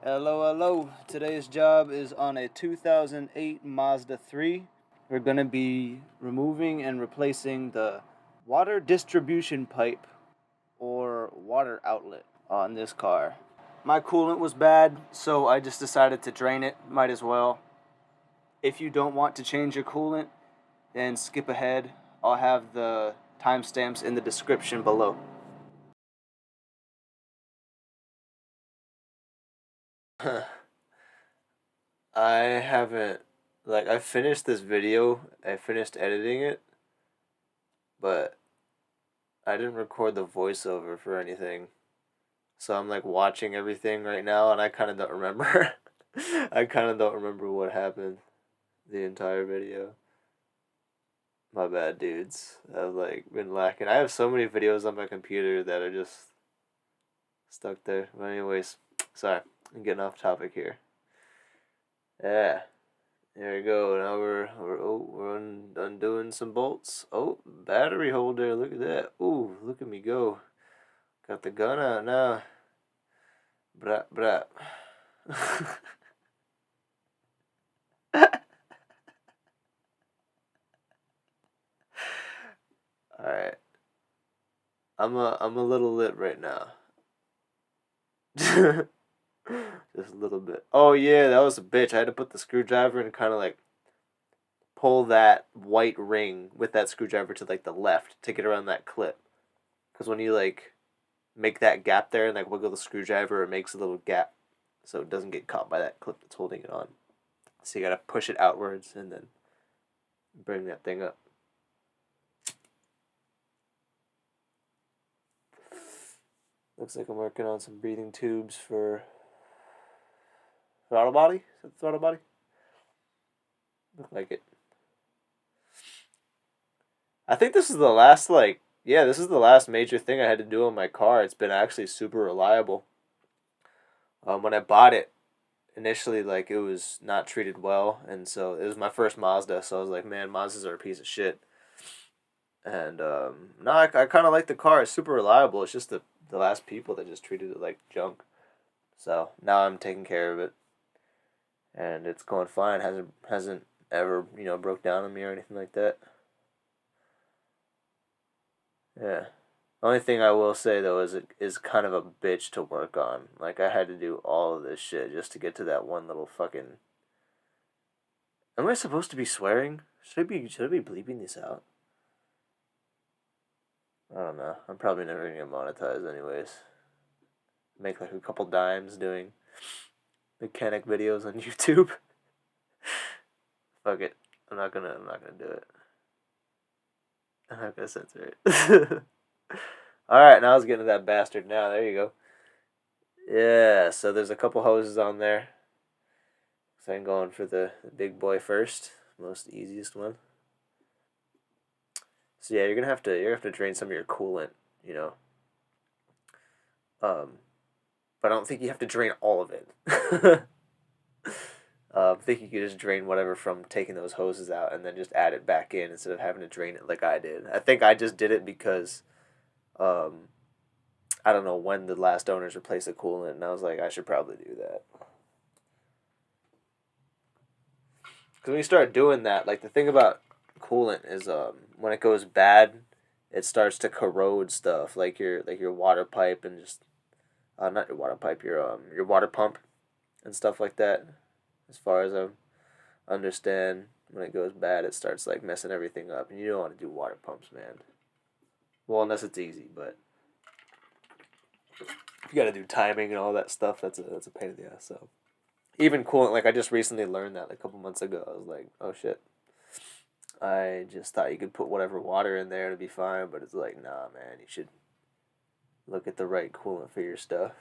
Hello, hello. Today's job is on a 2008 Mazda 3. We're going to be removing and replacing the water distribution pipe or water outlet on this car. My coolant was bad, so I just decided to drain it. Might as well. If you don't want to change your coolant, then skip ahead. I'll have the timestamps in the description below. I haven't I finished this video, I finished editing it, but I didn't record the voiceover for anything. So I'm like watching everything right now and I kind of don't remember. I kind of don't remember what happened the entire video. My bad, dudes. I've been lacking. I have so many videos on my computer that are just stuck there. But anyways, sorry. I'm getting off topic here. Yeah. There we go. Now we're undoing some bolts. Oh, battery holder. Look at that. Ooh, look at me go. Got the gun out now. Brap brap. All right. I'm a little lit right now. Just a little bit. Oh yeah, that was a bitch. I had to put the screwdriver and kind of pull that white ring with that screwdriver to the left to get around that clip. Because when you make that gap there and wiggle the screwdriver, it makes a little gap so it doesn't get caught by that clip that's holding it on. So you gotta push it outwards and then bring that thing up. Looks like I'm working on some breathing tubes for throttle body. Is that the throttle body? Look like it. I think this is the last this is the last major thing I had to do on my car. It's been actually super reliable. When I bought it, initially it was not treated well, and so it was my first Mazda, so I was like, man, Mazdas are a piece of shit. And no, I kind of like the car. It's super reliable. It's just the last people that just treated it like junk. So now I'm taking care of it, and it's going fine. Hasn't ever broke down on me or anything like that. Yeah. Only thing I will say though is it is kind of a bitch to work on. Like I had to do all of this shit just to get to that one little fucking. Am I supposed to be swearing? Should I be bleeping this out? I don't know. I'm probably never gonna get monetized anyways. Make a couple dimes doing mechanic videos on YouTube. Fuck it. I'm not gonna do it. I'm not gonna censor it. Alright, now I was getting to that bastard now. There you go. Yeah, so there's a couple hoses on there. So I'm going for the big boy first. Most easiest one. So yeah, you're gonna have to drain some of your coolant, you know. Um but I don't think you have to drain all of it. I think you could just drain whatever from taking those hoses out and then just add it back in instead of having to drain it like I did. I think I just did it because um, I don't know when the last owners replaced the coolant, and I was like, I should probably do that. Because when you start doing that, the thing about coolant is when it goes bad, it starts to corrode stuff like your water pipe and just not your water pipe, your water pump and stuff like that. As far as I understand, when it goes bad, it starts messing everything up, and you don't want to do water pumps, man. Well, unless it's easy, but if you got to do timing and all that stuff, that's a pain in the ass. So even coolant, I just recently learned that a couple months ago. I was like, oh shit. I just thought you could put whatever water in there and it'd be fine, but it's like, nah, man, you should look at the right coolant for your stuff.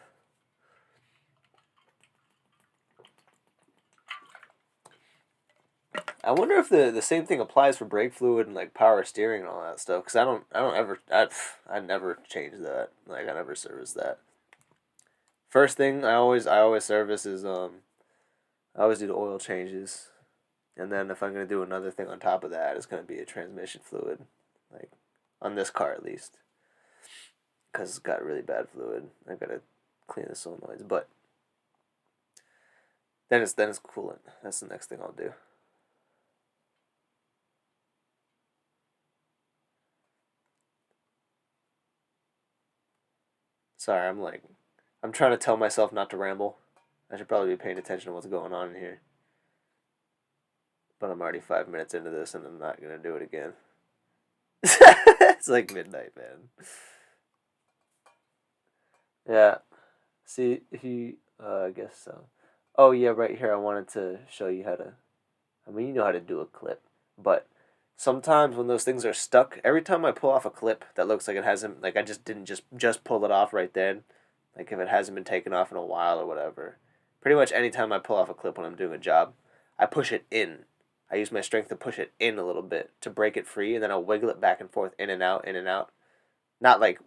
I wonder if the same thing applies for brake fluid and power steering and all that stuff. Cause I never change that. I never service that. First thing I always service is I always do the oil changes, and then if I'm gonna do another thing on top of that, it's gonna be a transmission fluid, like on this car at least, cause it's got really bad fluid. I gotta clean the solenoids, but Then it's coolant. That's the next thing I'll do. Sorry, I'm trying to tell myself not to ramble. I should probably be paying attention to what's going on in here. But I'm already 5 minutes into this, and I'm not gonna do it again. It's like midnight, man. Yeah. See, if you, I guess so. Oh yeah, right here. I wanted to show you how to. I mean, you know how to do a clip, but sometimes when those things are stuck, every time I pull off a clip that looks like it hasn't, like I just didn't just pull it off right then, like if it hasn't been taken off in a while or whatever. Pretty much anytime I pull off a clip when I'm doing a job, I push it in. I use my strength to push it in a little bit to break it free, and then I'll wiggle it back and forth, in and out, in and out. Not like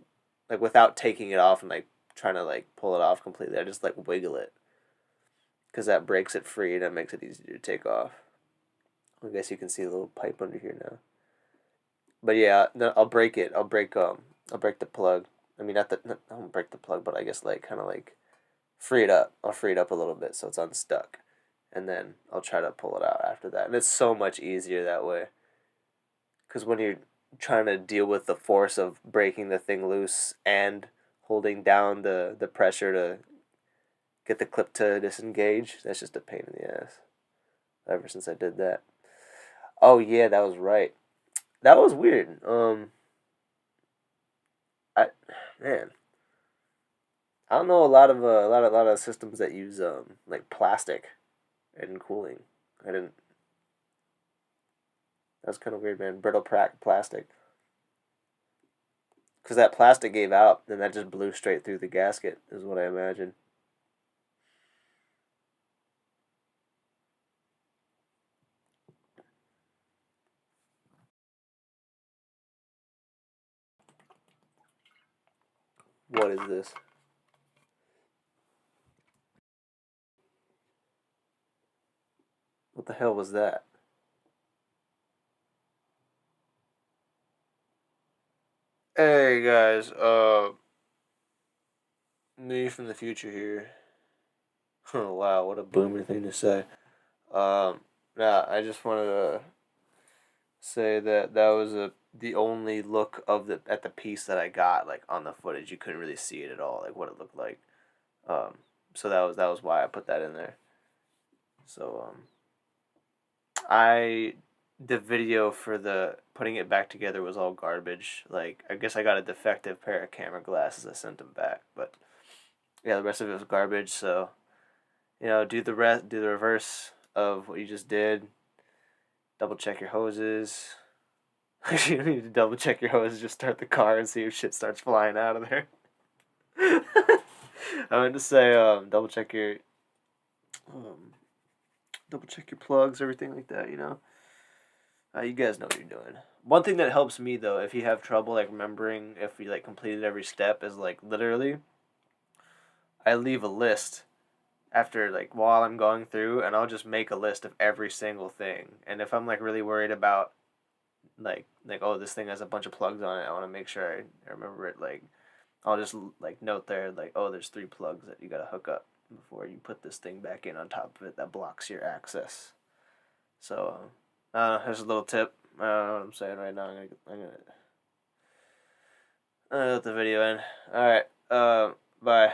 without taking it off and like trying to like pull it off completely. I just like wiggle it because that breaks it free and that makes it easier to take off. I guess you can see the little pipe under here now. But yeah, no, I'll break it. I'll break the plug. I mean, I won't break the plug, but I guess like kind of like free it up. I'll free it up a little bit so it's unstuck, and then I'll try to pull it out after that. And it's so much easier that way. Because when you're trying to deal with the force of breaking the thing loose and holding down the pressure to get the clip to disengage, that's just a pain in the ass. Ever since I did that. Oh yeah, that was right. That was weird. I man, I don't know a lot of systems that use like plastic and cooling. I didn't. That was kind of weird, man. Brittle plastic. Because that plastic gave out, and that just blew straight through the gasket, is what I imagine. What is this? What the hell was that? Hey guys, me from the future here. Oh wow, what a boomer thing to say. Um, nah, I just wanted to say that that was the only look of the at the piece that I got like on the footage. You couldn't really see it at all, like what it looked like. Um, so that was why I put that in there. So I the video for the putting it back together was all garbage. Like I guess I got a defective pair of camera glasses. I sent them back, but yeah, the rest of it was garbage. So do the reverse of what you just did. Double check your hoses. You don't need to double check your hoses. Just start the car and see if shit starts flying out of there. I meant to say um, double check your plugs, everything like that. You guys know what you're doing. One thing that helps me though, if you have trouble like remembering if you like completed every step, is like literally, I leave a list after like while I'm going through, and I'll just make a list of every single thing. And if I'm like really worried about like oh this thing has a bunch of plugs on it, I want to make sure I remember it. Like I'll just like note there like oh there's 3 plugs that you gotta hook up before you put this thing back in on top of it that blocks your access. So here's a little tip. I don't know what I'm saying right now. I'm gonna let the video in. All right. Bye.